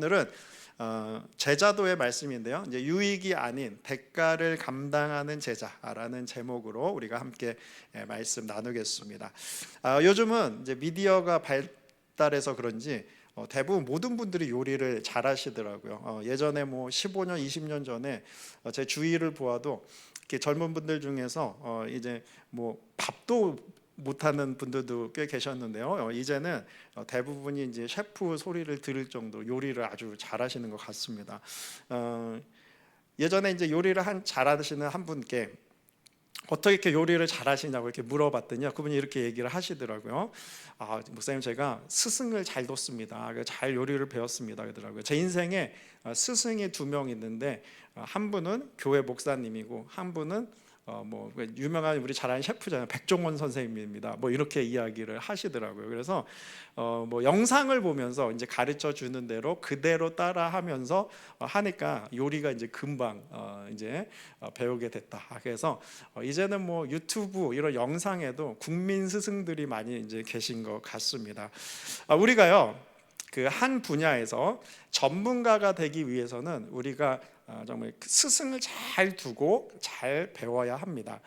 오늘은 제자도의 말씀인데요. 이제 유익이 아닌 대가를 감당하는 제자라는 제목으로 우리가 함께 말씀 나누겠습니다. 요즘은 이제 미디어가 발달해서 그런지 대부분 모든 분들이 요리를 잘하시더라고요. 예전에 뭐 15년, 20년 전에 제 주위를 보아도 이렇게 젊은 분들 중에서 이제 뭐 밥도 못하는 분들도 꽤 계셨는데요. 이제는 대부분이 이제 셰프 소리를 들을 정도 요리를 아주 잘하시는 것 같습니다. 예전에 이제 요리를 잘하시는 한 분께 어떻게 이렇게 요리를 잘하시냐고 이렇게 물어봤더니 그분이 이렇게 얘기를 하시더라고요. 목사님, 제가 스승을 잘 뒀습니다. 잘 요리를 배웠습니다. 그러더라고요. 제 인생에 스승이 2명 있는데 한 분은 교회 목사님이고 한 분은 뭐 유명한 우리 잘 아는 셰프잖아요. 백종원 선생님입니다. 뭐 이렇게 이야기를 하시더라고요. 그래서 뭐 영상을 보면서 이제 가르쳐 주는 대로 그대로 따라하면서 하니까 요리가 이제 금방 이제 배우게 됐다. 그래서 이제는 뭐 유튜브 이런 영상에도 국민 스승들이 많이 이제 계신 것 같습니다. 우리가요, 그 한 분야에서 전문가가 되기 위해서는 우리가 정말 스승을 잘 두고 잘 배워야 합니다.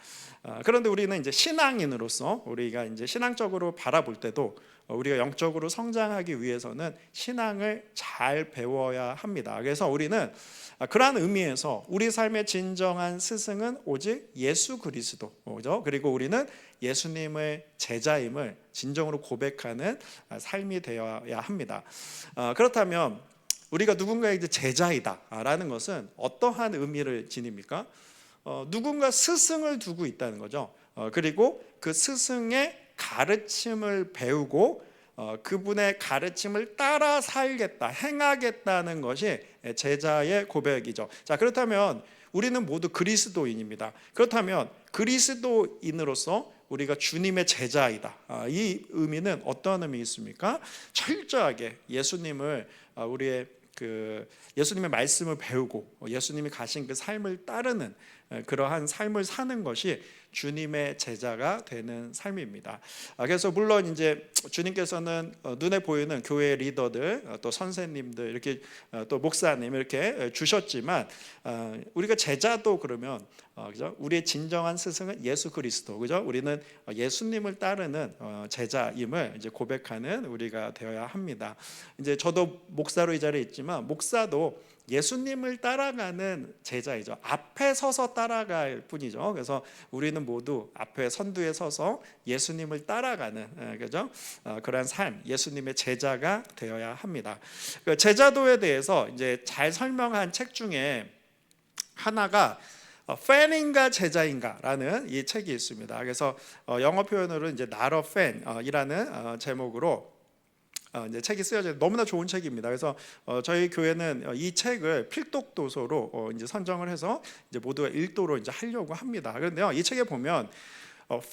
그런데 우리는 이제 신앙인으로서 우리가 이제 신앙적으로 바라볼 때도 우리가 영적으로 성장하기 위해서는 신앙을 잘 배워야 합니다. 그래서 우리는 그러한 의미에서 우리 삶의 진정한 스승은 오직 예수 그리스도죠. 그리고 우리는 예수님의 제자임을 진정으로 고백하는 삶이 되어야 합니다. 그렇다면 우리가 누군가의 제자이다라는 것은 어떠한 의미를 지닙니까? 누군가 스승을 두고 있다는 거죠. 그리고 그 스승의 가르침을 배우고 그분의 가르침을 따라 살겠다, 행하겠다는 것이 제자의 고백이죠. 자, 그렇다면 우리는 모두 그리스도인입니다. 그렇다면 그리스도인으로서 우리가 주님의 제자이다, 이 의미는 어떤 의미 있습니까? 철저하게 예수님을 우리의 예수님의 말씀을 배우고 예수님이 가신 그 삶을 따르는 그러한 삶을 사는 것이 주님의 제자가 되는 삶입니다. 그래서 물론 이제 주님께서는 눈에 보이는 교회 리더들, 또 선생님들, 이렇게 또 목사님 이렇게 주셨지만 우리가 제자도 그러면 그죠? 우리의 진정한 스승은 예수 그리스도, 그죠? 우리는 예수님을 따르는 제자임을 이제 고백하는 우리가 되어야 합니다. 이제 저도 목사로 이 자리에 있지만 목사도 예수님을 따라가는 제자이죠. 앞에 서서 따라갈 뿐이죠. 그래서 우리는 모두 앞에 선두에 서서 예수님을 따라가는, 그죠? 그러한 삶, 예수님의 제자가 되어야 합니다. 그 제자도에 대해서 이제 잘 설명한 책 중에 하나가 팬인가 제자인가라는 이 책이 있습니다. 그래서 영어 표현으로 이제 Not a Fan이라는 제목으로 이제 책이 쓰여져 너무나 좋은 책입니다. 그래서 저희 교회는 이 책을 필독 도서로 이제 선정을 해서 이제 모두가 일도로 이제 하려고 합니다. 그런데요, 이 책에 보면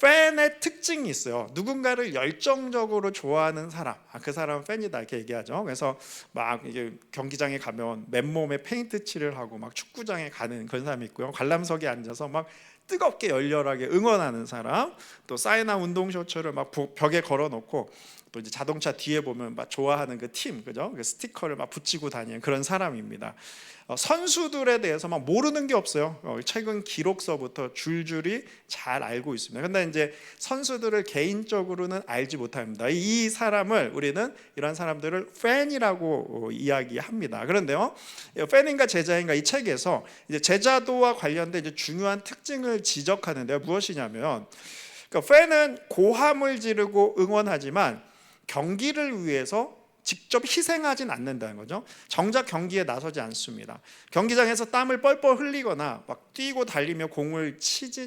팬의 특징이 있어요. 누군가를 열정적으로 좋아하는 사람, 그 사람은 팬이다 이렇게 얘기하죠. 그래서 막 이게 경기장에 가면 맨몸에 페인트 칠을 하고 막 축구장에 가는 그런 사람이 있고요. 관람석에 앉아서 막 뜨겁게 열렬하게 응원하는 사람, 또 사인한 운동 셔츠를 막 벽에 걸어놓고 또 이제 자동차 뒤에 보면 막 좋아하는 그 팀, 그죠? 그 스티커를 막 붙이고 다니는 그런 사람입니다. 선수들에 대해서 막 모르는 게 없어요. 최근 기록서부터 줄줄이 잘 알고 있습니다. 그런데 이제 선수들을 개인적으로는 알지 못합니다. 이 사람을 우리는 이런 사람들을 팬이라고 이야기합니다. 그런데요, 팬인가 제자인가 이 책에서 이제 제자도와 관련된 이제 중요한 특징을 지적하는데요. 무엇이냐면, 그러니까 팬은 고함을 지르고 응원하지만 경기를 위해서 직접 희생하진 않는다는 거죠. 정작 경기에 나서지 않습니다. 경기장에서 땀을 뻘뻘 흘리거나 막 뛰고 달리며 공을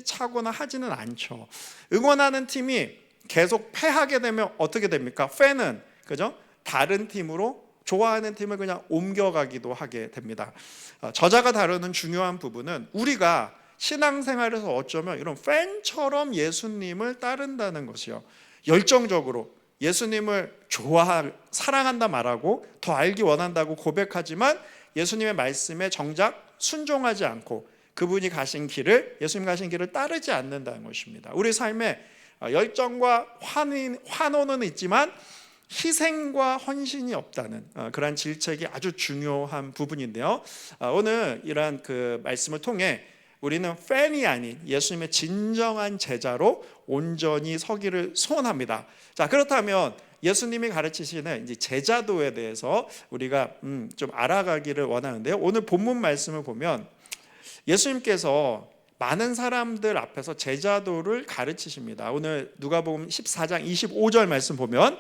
차거나 하지는 않죠. 응원하는 팀이 계속 패하게 되면 어떻게 됩니까? 팬은, 그죠? 다른 팀으로 좋아하는 팀을 그냥 옮겨가기도 하게 됩니다. 저자가 다루는 중요한 부분은 우리가 신앙생활에서 어쩌면 이런 팬처럼 예수님을 따른다는 것이요, 열정적으로 예수님을 사랑한다 말하고 더 알기 원한다고 고백하지만 예수님의 말씀에 정작 순종하지 않고 그분이 가신 길을, 예수님 가신 길을 따르지 않는다는 것입니다. 우리 삶에 열정과 환호는 있지만 희생과 헌신이 없다는 그러한 질책이 아주 중요한 부분인데요. 오늘 이러한 그 말씀을 통해 우리는 팬이 아닌 예수님의 진정한 제자로 온전히 서기를 소원합니다. 자, 그렇다면 예수님이 가르치시는 이제 제자도에 대해서 우리가 좀 알아가기를 원하는데요. 오늘 본문 말씀을 보면 예수님께서 많은 사람들 앞에서 제자도를 가르치십니다. 오늘 누가복음 14장 25절 말씀 보면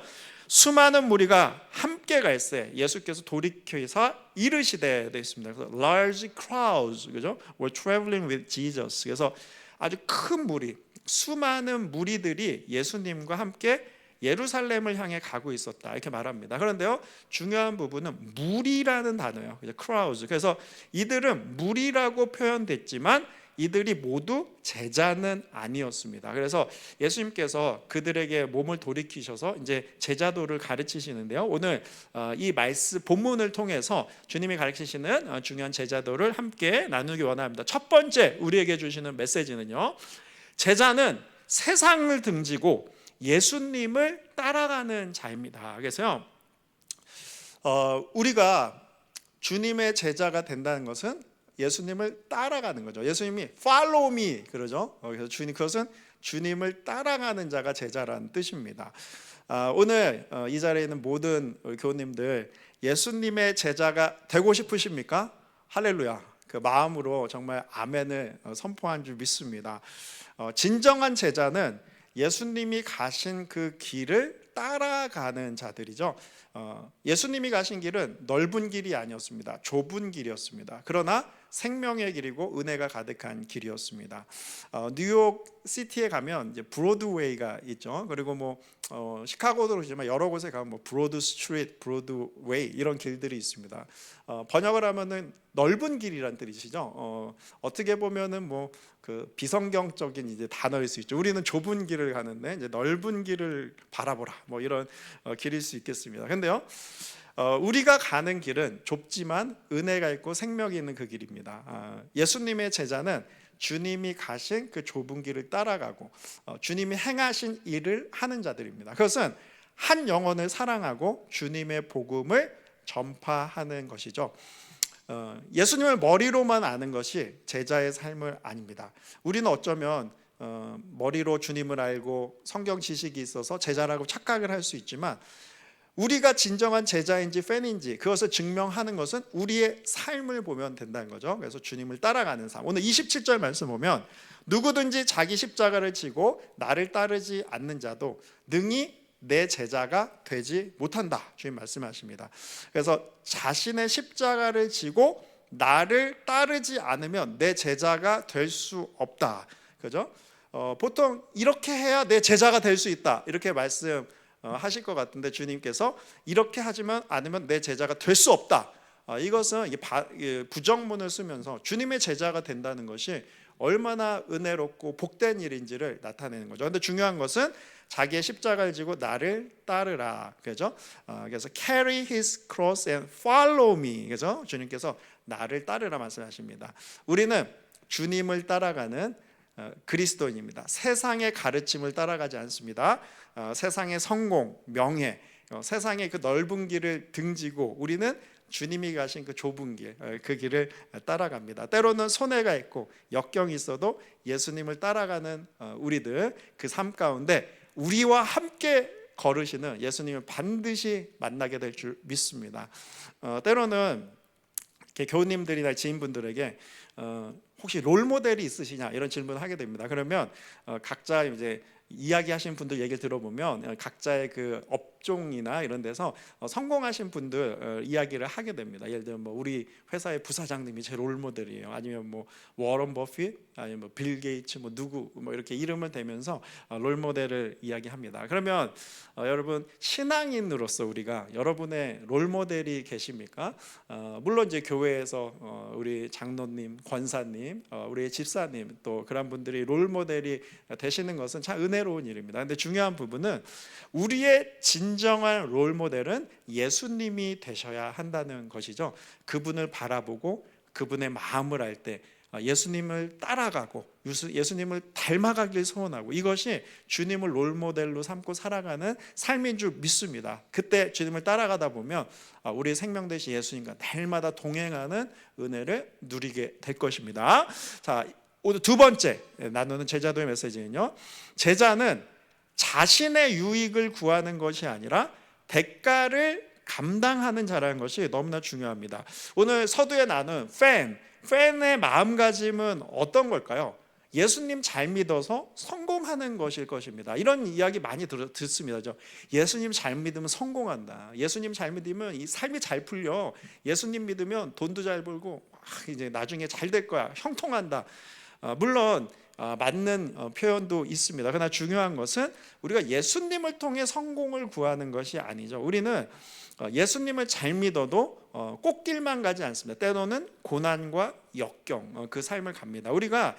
수많은 무리가 함께 갈새 예수께서 돌이켜서 이르시되 되어 있습니다. 그래서 large crowds, 그죠? were traveling with Jesus. 그래서 아주 큰 무리, 수많은 무리들이 예수님과 함께 예루살렘을 향해 가고 있었다 이렇게 말합니다. 그런데요, 중요한 부분은 무리라는 단어예요. crowds. 그래서 이들은 무리라고 표현됐지만 이들이 모두 제자는 아니었습니다. 그래서 예수님께서 그들에게 몸을 돌이키셔서 이제 제자도를 가르치시는데요. 오늘 이 말씀 본문을 통해서 주님이 가르치시는 중요한 제자도를 함께 나누기 원합니다. 첫 번째 우리에게 주시는 메시지는요, 제자는 세상을 등지고 예수님을 따라가는 자입니다. 그래서요, 우리가 주님의 제자가 된다는 것은 예수님을 따라가는 거죠. 예수님이 follow me 그러죠. 그래서 그것은 주님을 따라가는 자가 제자라는 뜻입니다. 오늘 이 자리에 있는 모든 교우님들 예수님의 제자가 되고 싶으십니까? 할렐루야. 그 마음으로 정말 아멘을 선포한 줄 믿습니다. 진정한 제자는 예수님이 가신 그 길을 따라가는 자들이죠. 예수님이 가신 길은 넓은 길이 아니었습니다. 좁은 길이었습니다. 그러나 생명의 길이고 은혜가 가득한 길이었습니다. 뉴욕 시티에 가면 이제 브로드웨이가 있죠. 그리고 뭐 시카고도 그렇지만 여러 곳에 가면 뭐 브로드 스트리트, 브로드웨이 이런 길들이 있습니다. 번역을 하면은 넓은 길이란 뜻이죠. 어떻게 보면은 뭐 그 비성경적인 이제 단어일 수 있죠. 우리는 좁은 길을 가는데 이제 넓은 길을 바라보라 뭐 이런 길일 수 있겠습니다. 근데요, 우리가 가는 길은 좁지만 은혜가 있고 생명이 있는 그 길입니다. 예수님의 제자는 주님이 가신 그 좁은 길을 따라가고 주님이 행하신 일을 하는 자들입니다. 그것은 한 영혼을 사랑하고 주님의 복음을 전파하는 것이죠. 예수님을 머리로만 아는 것이 제자의 삶을 아닙니다. 우리는 어쩌면 머리로 주님을 알고 성경 지식이 있어서 제자라고 착각을 할 수 있지만 우리가 진정한 제자인지 팬인지 그것을 증명하는 것은 우리의 삶을 보면 된다는 거죠. 그래서 주님을 따라가는 삶. 오늘 27절 말씀 보면 누구든지 자기 십자가를 지고 나를 따르지 않는 자도 능히 내 제자가 되지 못한다. 주님 말씀하십니다. 그래서 자신의 십자가를 지고 나를 따르지 않으면 내 제자가 될 수 없다. 그죠? 보통 이렇게 해야 내 제자가 될 수 있다. 이렇게 말씀하실 것 같은데 주님께서 이렇게 하지만 않으면 내 제자가 될 수 없다. 이것은 부정문을 쓰면서 주님의 제자가 된다는 것이 얼마나 은혜롭고 복된 일인지를 나타내는 거죠. 그런데 중요한 것은 자기의 십자가를 지고 나를 따르라. 그죠? 그래서 carry his cross and follow me. 그죠? 주님께서 나를 따르라 말씀하십니다. 우리는 주님을 따라가는 그리스도인입니다. 세상의 가르침을 따라가지 않습니다. 세상의 성공, 명예, 세상의 그 넓은 길을 등지고 우리는 주님이 가신 그 좁은 길, 그 길을 따라갑니다. 때로는 손해가 있고 역경이 있어도 예수님을 따라가는 우리들 그 삶 가운데 우리와 함께 걸으시는 예수님을 반드시 만나게 될 줄 믿습니다. 때로는 이렇게 교우님들이나 지인분들에게 혹시 롤 모델이 있으시냐 이런 질문을 하게 됩니다. 그러면 각자 이제 이야기하신 분들 얘기를 들어보면 각자의 그 업종이나 이런 데서 성공하신 분들 이야기를 하게 됩니다. 예를 들면 뭐 우리 회사의 부사장님이 제 롤 모델이에요. 아니면 뭐 워런 버핏, 아니면 뭐 빌 게이츠, 뭐 누구 뭐 이렇게 이름을 대면서 롤 모델을 이야기합니다. 그러면 여러분 신앙인으로서 우리가 여러분의 롤 모델이 계십니까? 물론 이제 교회에서 우리 장로님, 권사님, 우리 집사님 또 그런 분들이 롤 모델이 되시는 것은 참 은혜로운 일입니다. 근데 중요한 부분은 우리의 진정한 롤 모델은 예수님이 되셔야 한다는 것이죠. 그분을 바라보고 그분의 마음을 알 때 예수님을 따라가고 예수님을 닮아가길 소원하고 이것이 주님을 롤모델로 삼고 살아가는 삶인 줄 믿습니다. 그때 주님을 따라가다 보면 우리 생명 되신 예수님과 날마다 동행하는 은혜를 누리게 될 것입니다. 자, 오늘 두 번째 나누는 제자도의 메시지는요, 제자는 자신의 유익을 구하는 것이 아니라 대가를 감당하는 자라는 것이 너무나 중요합니다. 오늘 서두에 나눈 팬의 마음가짐은 어떤 걸까요? 예수님 잘 믿어서 성공하는 것일 것입니다. 이런 이야기 많이 듣습니다. 예수님 잘 믿으면 성공한다. 예수님 잘 믿으면 이 삶이 잘 풀려. 예수님 믿으면 돈도 잘 벌고 이제 나중에 잘 될 거야. 형통한다. 물론 맞는 표현도 있습니다. 그러나 중요한 것은 우리가 예수님을 통해 성공을 구하는 것이 아니죠. 우리는 예수님을 잘 믿어도 꽃길만 가지 않습니다. 때로는 고난과 역경 그 삶을 갑니다. 우리가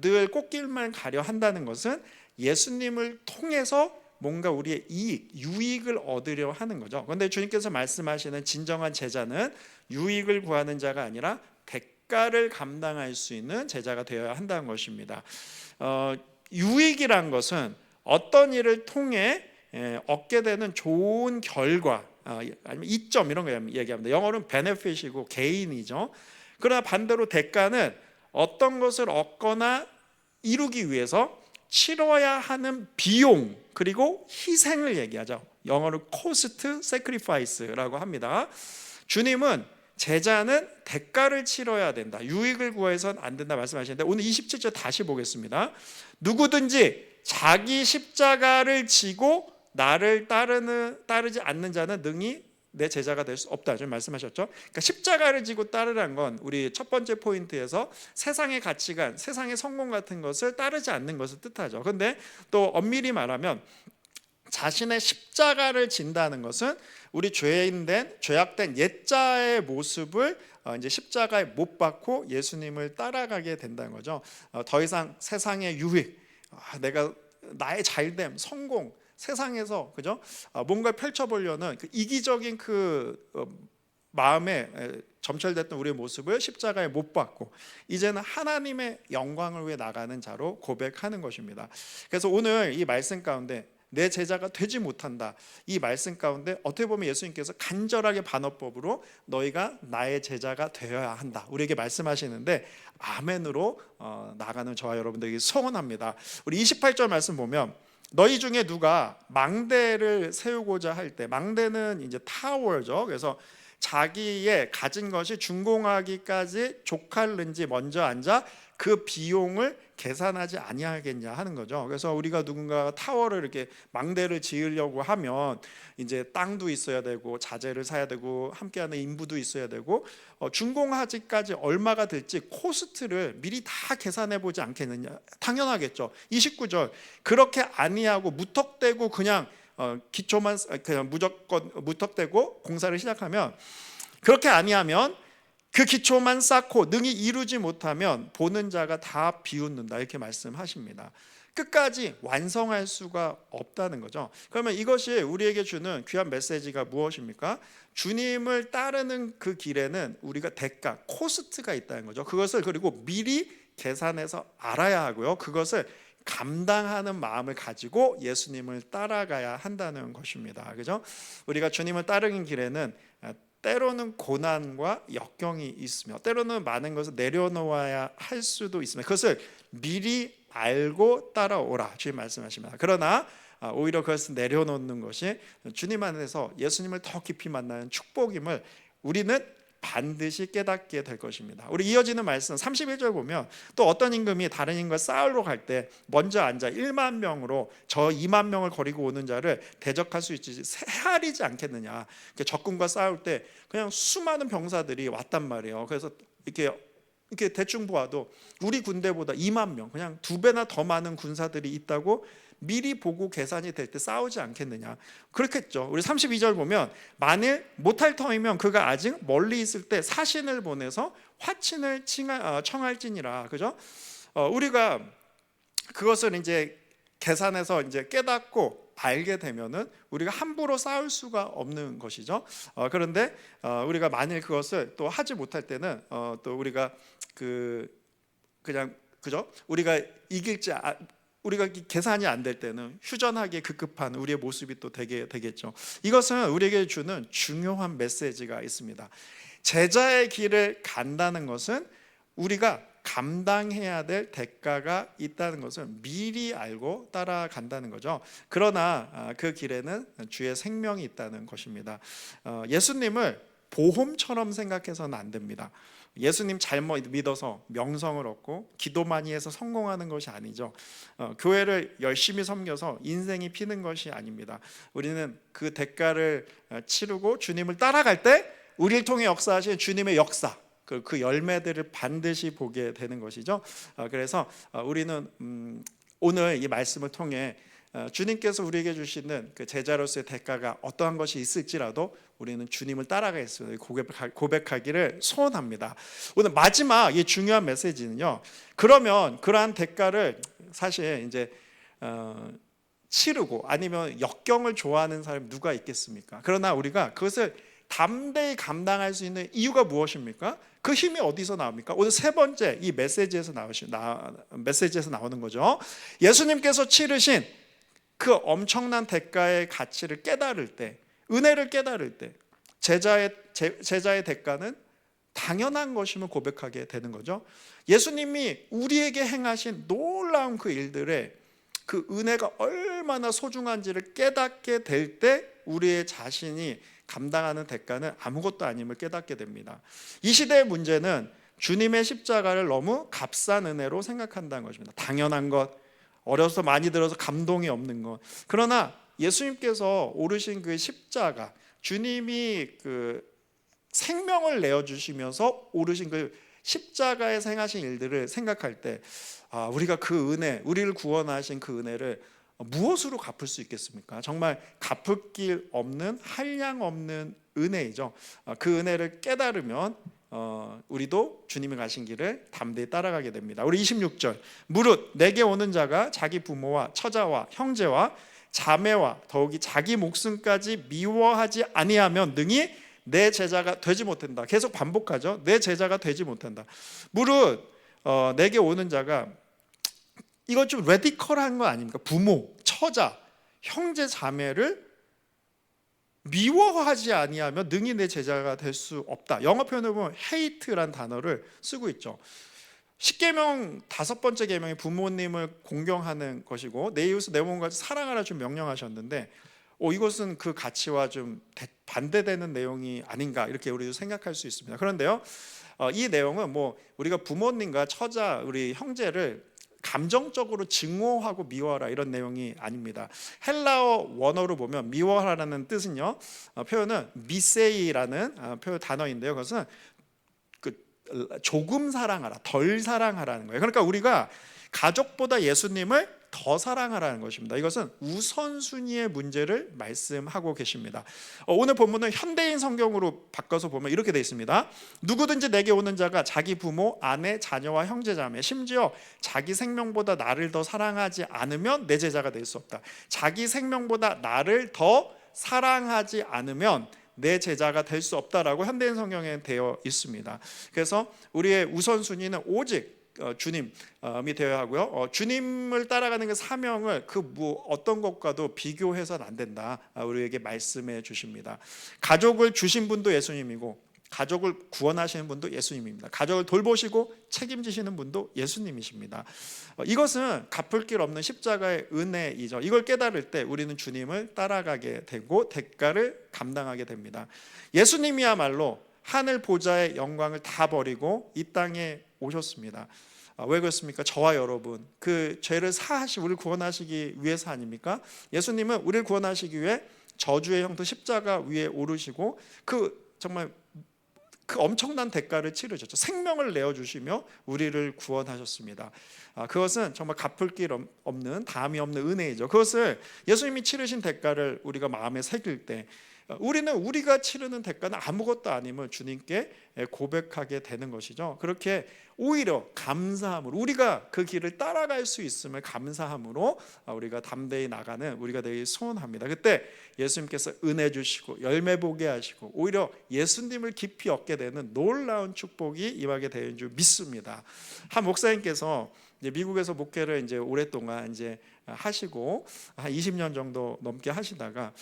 늘 꽃길만 가려 한다는 것은 예수님을 통해서 뭔가 우리의 유익을 얻으려 하는 거죠. 그런데 주님께서 말씀하시는 진정한 제자는 유익을 구하는 자가 아니라 대가를 감당할 수 있는 제자가 되어야 한다는 것입니다. 유익이란 것은 어떤 일을 통해 얻게 되는 좋은 결과 아니면 이점 이런 거 얘기합니다. 영어로는 benefit이고 gain이죠. 그러나 반대로 대가는 어떤 것을 얻거나 이루기 위해서 치러야 하는 비용 그리고 희생을 얘기하죠. 영어로 cost, sacrifice라고 합니다. 주님은 제자는 대가를 치러야 된다. 유익을 구해서는 안 된다 말씀하시는데 오늘 27절 다시 보겠습니다. 누구든지 자기 십자가를 지고 나를 따르지 않는 자는 능히 내 제자가 될 수 없다. 좀 말씀하셨죠. 그러니까 십자가를 지고 따르라는 건 우리 첫 번째 포인트에서 세상의 가치관, 세상의 성공 같은 것을 따르지 않는 것을 뜻하죠. 그런데 또 엄밀히 말하면 자신의 십자가를 진다는 것은 우리 죄악된 옛자의 모습을 이제 십자가에 못 박고 예수님을 따라가게 된다는 거죠. 더 이상 세상의 유익, 내가 나의 잘됨, 성공, 세상에서 그죠? 뭔가 펼쳐보려는 그 이기적인 마음에 점철됐던 우리의 모습을 십자가에 못 박고 이제는 하나님의 영광을 위해 나가는 자로 고백하는 것입니다. 그래서 오늘 이 말씀 가운데 내 제자가 되지 못한다. 이 말씀 가운데 어떻게 보면 예수님께서 간절하게 반어법으로 너희가 나의 제자가 되어야 한다. 우리에게 말씀하시는데 아멘으로 나가는 저와 여러분들에게 소원합니다. 우리 28절 말씀 보면 너희 중에 누가 망대를 세우고자 할 때, 망대는 이제 타워죠. 그래서 자기의 가진 것이 준공하기까지 족할는지 먼저 앉아 그 비용을 계산하지 아니하겠냐 하는 거죠. 그래서 우리가 누군가 타워를 이렇게 망대를 지으려고 하면 이제 땅도 있어야 되고 자재를 사야 되고 함께하는 인부도 있어야 되고 준공하기까지 얼마가 될지 코스트를 미리 다 계산해 보지 않겠느냐. 당연하겠죠. 29절 그렇게 아니하고 무턱대고 그냥 기초만 그냥 무조건 무턱대고 공사를 시작하면 그렇게 아니하면 그 기초만 쌓고 능히 이루지 못하면 보는 자가 다 비웃는다 이렇게 말씀하십니다. 끝까지 완성할 수가 없다는 거죠. 그러면 이것이 우리에게 주는 귀한 메시지가 무엇입니까? 주님을 따르는 그 길에는 우리가 대가, 코스트가 있다는 거죠. 그것을 그리고 미리 계산해서 알아야 하고요. 그것을 감당하는 마음을 가지고 예수님을 따라가야 한다는 것입니다. 그죠? 우리가 주님을 따르는 길에는 때로는 고난과 역경이 있으며 때로는 많은 것을 내려놓아야 할 수도 있습니다. 그것을 미리 알고 따라오라 주님 말씀하십니다. 그러나 오히려 그것을 내려놓는 것이 주님 안에서 예수님을 더 깊이 만나는 축복임을 우리는 반드시 깨닫게 될 것입니다. 우리 이어지는 말씀 31절 보면 또 어떤 임금이 다른 임금과 싸우러 갈 때 먼저 앉아 1만 명으로 저 2만 명을 거리고 오는 자를 대적할 수 있지 헤아리지 않겠느냐. 적군과 싸울 때 그냥 수많은 병사들이 왔단 말이에요. 그래서 이렇게 대충 보아도 우리 군대보다 2만 명 그냥 2배나 더 많은 군사들이 있다고 미리 보고 계산이 될 때 싸우지 않겠느냐. 그렇겠죠. 우리 32절 보면 만일 못할 터이면 그가 아직 멀리 있을 때 사신을 보내서 화친을 청할지니라. 그죠? 우리가 그것을 이제 계산해서 이제 깨닫고 알게 되면은 우리가 함부로 싸울 수가 없는 것이죠. 그런데 우리가 만일 그것을 또 하지 못할 때는 또 우리가 그냥 그죠? 우리가 우리가 계산이 안 될 때는 휴전하기에 급급한 우리의 모습이 또 되겠죠. 이것은 우리에게 주는 중요한 메시지가 있습니다. 제자의 길을 간다는 것은 우리가 감당해야 될 대가가 있다는 것을 미리 알고 따라간다는 거죠. 그러나 그 길에는 주의 생명이 있다는 것입니다. 예수님을 보험처럼 생각해서는 안 됩니다. 예수님 잘못 믿어서 명성을 얻고 기도 많이 해서 성공하는 것이 아니죠. 교회를 열심히 섬겨서 인생이 피는 것이 아닙니다. 우리는 그 대가를 치르고 주님을 따라갈 때 우리를 통해 역사하신 주님의 역사, 그 열매들을 반드시 보게 되는 것이죠. 그래서 우리는 오늘 이 말씀을 통해 주님께서 우리에게 주시는 그 제자로서의 대가가 어떠한 것이 있을지라도 우리는 주님을 따라가겠습니다. 고백하기를 소원합니다. 오늘 마지막 이 중요한 메시지는요. 그러면 그러한 대가를 사실 이제 치르고 아니면 역경을 좋아하는 사람이 누가 있겠습니까? 그러나 우리가 그것을 담대히 감당할 수 있는 이유가 무엇입니까? 그 힘이 어디서 나옵니까? 오늘 세 번째 이 메시지에서 나오는 거죠. 예수님께서 치르신 그 엄청난 대가의 가치를 깨달을 때, 은혜를 깨달을 때 제자의 대가는 당연한 것임을 고백하게 되는 거죠. 예수님이 우리에게 행하신 놀라운 그 일들의 그 은혜가 얼마나 소중한지를 깨닫게 될 때 우리의 자신이 감당하는 대가는 아무것도 아님을 깨닫게 됩니다. 이 시대의 문제는 주님의 십자가를 너무 값싼 은혜로 생각한다는 것입니다. 당연한 것, 어려서 많이 들어서 감동이 없는 것. 그러나 예수님께서 오르신 그 십자가, 주님이 그 생명을 내어주시면서 오르신 그 십자가에서 행하신 일들을 생각할 때 우리가 그 은혜, 우리를 구원하신 그 은혜를 무엇으로 갚을 수 있겠습니까? 정말 갚을 길 없는, 한량 없는 은혜이죠. 그 은혜를 깨달으면 우리도 주님이 가신 길을 담대히 따라가게 됩니다. 우리 26절, 무릇 내게 오는 자가 자기 부모와 처자와 형제와 자매와 더욱이 자기 목숨까지 미워하지 아니하면 능히 내 제자가 되지 못한다. 계속 반복하죠. 내 제자가 되지 못한다. 무릇 내게 오는 자가, 이건 좀 레디컬한 거 아닙니까? 부모, 처자, 형제, 자매를 미워하지 아니하면 능히 내 제자가 될 수 없다. 영어 표현을 보면 hate란 단어를 쓰고 있죠. 10계명 5번째 계명이 부모님을 공경하는 것이고 내 이웃을 내 몸과 같이 사랑하라 좀 명령하셨는데 이것은 그 가치와 좀 반대되는 내용이 아닌가 이렇게 우리도 생각할 수 있습니다. 그런데요, 이 내용은 우리가 부모님과 처자, 우리 형제를 감정적으로 증오하고 미워하라 이런 내용이 아닙니다. 헬라어 원어로 보면 미워하라는 뜻은요, 표현은 미세이라는 표현 단어인데요, 그것은 조금 사랑하라, 덜 사랑하라는 거예요. 그러니까 우리가 가족보다 예수님을 더 사랑하라는 것입니다. 이것은 우선순위의 문제를 말씀하고 계십니다. 오늘 본문은 현대인 성경으로 바꿔서 보면 이렇게 되어 있습니다. 누구든지 내게 오는 자가 자기 부모, 아내, 자녀와 형제자매, 심지어 자기 생명보다 나를 더 사랑하지 않으면 내 제자가 될 수 없다. 자기 생명보다 나를 더 사랑하지 않으면 내 제자가 될 수 없다라고 현대인 성경에 되어 있습니다. 그래서 우리의 우선순위는 오직 주님이 되어야 하고요. 주님을 따라가는 그 사명을 어떤 것과도 비교해서는 안 된다. 우리에게 말씀해 주십니다. 가족을 주신 분도 예수님이고 가족을 구원하시는 분도 예수님입니다. 가족을 돌보시고 책임지시는 분도 예수님이십니다. 이것은 갚을 길 없는 십자가의 은혜이죠. 이걸 깨달을 때 우리는 주님을 따라가게 되고 대가를 감당하게 됩니다. 예수님이야말로 하늘 보좌의 영광을 다 버리고 이 땅에 오셨습니다. 왜 그렇습니까? 저와 여러분, 그 죄를 사하시고 우리를 구원하시기 위해서 아닙니까? 예수님은 우리를 구원하시기 위해 저주의 형도 십자가 위에 오르시고 정말 그 엄청난 대가를 치르셨죠. 생명을 내어주시며 우리를 구원하셨습니다. 그것은 정말 갚을 길 없는, 다함이 없는 은혜이죠. 그것을 예수님이 치르신 대가를 우리가 마음에 새길 때 우리는 우리가 치르는 대가는 아무것도 아님을 주님께 고백하게 되는 것이죠. 그렇게 오히려 감사함으로 우리가 그 길을 따라갈 수 있음을 감사함으로 우리가 담대히 나가는 우리가 되기 소원합니다. 그때 예수님께서 은혜 주시고 열매 보게 하시고 오히려 예수님을 깊이 얻게 되는 놀라운 축복이 임하게 되는 줄 믿습니다. 한 목사님께서 이제 미국에서 목회를 이제 오랫동안 이제 하시고 한 20년 정도 넘게 하시다가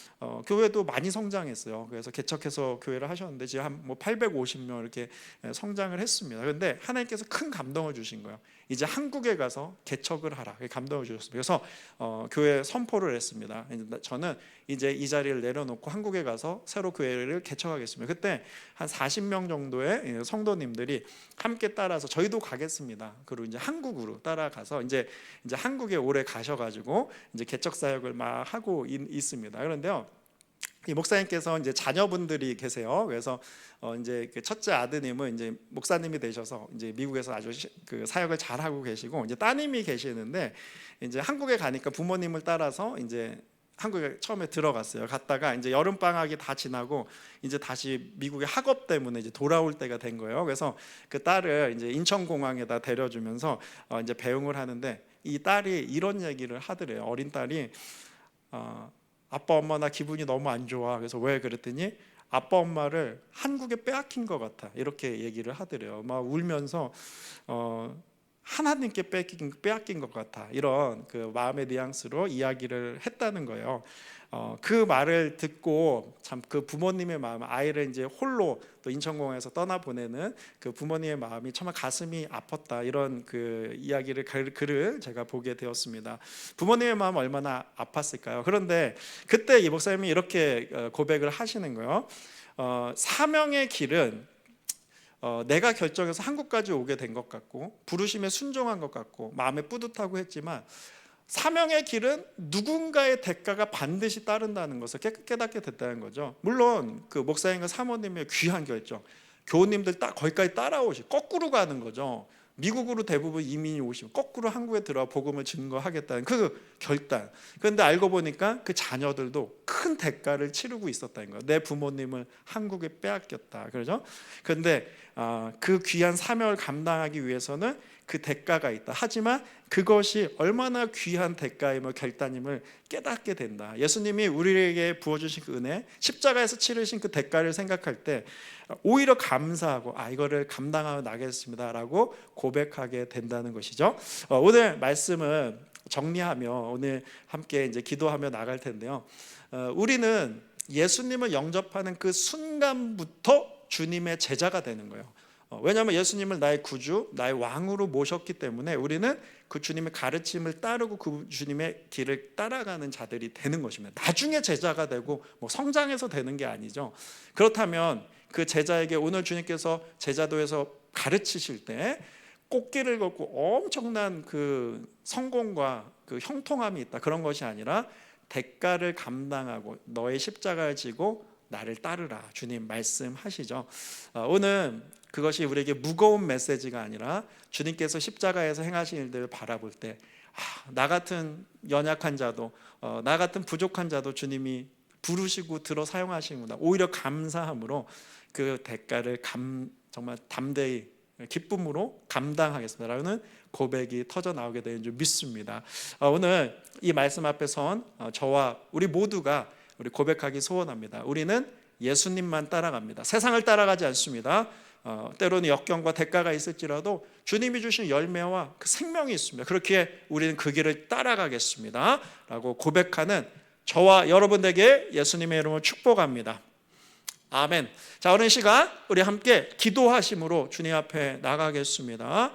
교회도 많이 성장했어요. 그래서 개척해서 교회를 하셨는데 지금 한 뭐 850명 이렇게 성장을 했습니다. 그런데 하나님께서 큰 감동을 주신 거예요. 이제 한국에 가서 개척을 하라 감동을 주셨습니다. 그래서 교회 선포를 했습니다. 저는 이제 이 자리를 내려놓고 한국에 가서 새로 교회를 개척하겠습니다. 그때 한 40명 정도의 성도님들이 함께 따라서 저희도 가겠습니다. 그리고 이제 한국으로 따라가서 이제 한국에 오래 가셔가지고 이제 개척 사역을 막 하고 있습니다. 그런데요, 이 목사님께서 이제 자녀분들이 계세요. 그래서 이제 그 첫째 아드님은 이제 목사님이 되셔서 이제 미국에서 아주 그 사역을 잘 하고 계시고 이제 따님이 계시는데 이제 한국에 가니까 부모님을 따라서 이제 한국에 처음에 들어갔어요. 갔다가 이제 여름 방학이 다 지나고 이제 다시 미국의 학업 때문에 이제 돌아올 때가 된 거예요. 그래서 그 딸을 이제 인천공항에다 데려주면서 이제 배웅을 하는데 이 딸이 이런 얘기를 하더래요. 어린 딸이 아빠 엄마 나 기분이 너무 안 좋아. 그래서 왜 그랬더니 아빠 엄마를 한국에 빼앗긴 것 같아 이렇게 얘기를 하더래요. 막 울면서 하나님께 빼앗긴 것 같아 이런 그 마음의 뉘앙스로 이야기를 했다는 거예요. 그 말을 듣고 참 그 부모님의 마음, 아이를 이제 홀로 또 인천공항에서 떠나 보내는 그 부모님의 마음이 정말 가슴이 아팠다 이런 그 이야기를 글을 제가 보게 되었습니다. 부모님의 마음 얼마나 아팠을까요? 그런데 그때 이 목사님이 이렇게 고백을 하시는 거예요. 사명의 길은 내가 결정해서 한국까지 오게 된 것 같고 부르심에 순종한 것 같고 마음에 뿌듯하고 했지만 사명의 길은 누군가의 대가가 반드시 따른다는 것을 깨닫게 됐다는 거죠. 물론 그 목사님과 사모님의 귀한 결정, 교우님들 거기까지 따라오시 거꾸로 가는 거죠. 미국으로 대부분 이민이 오시고 거꾸로 한국에 들어와 복음을 증거하겠다는 그 결단. 그런데 알고 보니까 그 자녀들도 큰 대가를 치르고 있었다는 거예요. 내 부모님을 한국에 빼앗겼다. 그러죠? 그런데 그 귀한 사명을 감당하기 위해서는 그 대가가 있다. 하지만 그것이 얼마나 귀한 대가임을 결단임을 깨닫게 된다. 예수님이 우리에게 부어주신 그 은혜, 십자가에서 치르신 그 대가를 생각할 때 오히려 감사하고 이거를 감당하며 나겠습니다라고 고백하게 된다는 것이죠. 오늘 말씀을 정리하며 오늘 함께 이제 기도하며 나갈 텐데요. 우리는 예수님을 영접하는 그 순간부터 주님의 제자가 되는 거예요. 왜냐하면 예수님을 나의 구주, 나의 왕으로 모셨기 때문에 우리는 그 주님의 가르침을 따르고 그 주님의 길을 따라가는 자들이 되는 것입니다. 나중에 제자가 되고 성장해서 되는 게 아니죠. 그렇다면 그 제자에게 오늘 주님께서 제자도에서 가르치실 때 꽃길을 걷고 엄청난 그 성공과 그 형통함이 있다 그런 것이 아니라 대가를 감당하고 너의 십자가를 지고 나를 따르라 주님 말씀하시죠. 오늘 그것이 우리에게 무거운 메시지가 아니라 주님께서 십자가에서 행하신 일들을 바라볼 때 나 같은 연약한 자도 나 같은 부족한 자도 주님이 부르시고 들어 사용하시는구나. 오히려 감사함으로 그 대가를 정말 담대히 기쁨으로 감당하겠습니다라는 고백이 터져 나오게 되는 줄 믿습니다. 오늘 이 말씀 앞에 선 저와 우리 모두가 우리 고백하기 소원합니다. 우리는 예수님만 따라갑니다. 세상을 따라가지 않습니다. 때로는 역경과 대가가 있을지라도 주님이 주신 열매와 그 생명이 있습니다. 그렇기에 우리는 그 길을 따라가겠습니다 라고 고백하는 저와 여러분에게 예수님의 이름으로 축복합니다. 아멘. 자, 오늘 시간 우리 함께 기도하심으로 주님 앞에 나가겠습니다.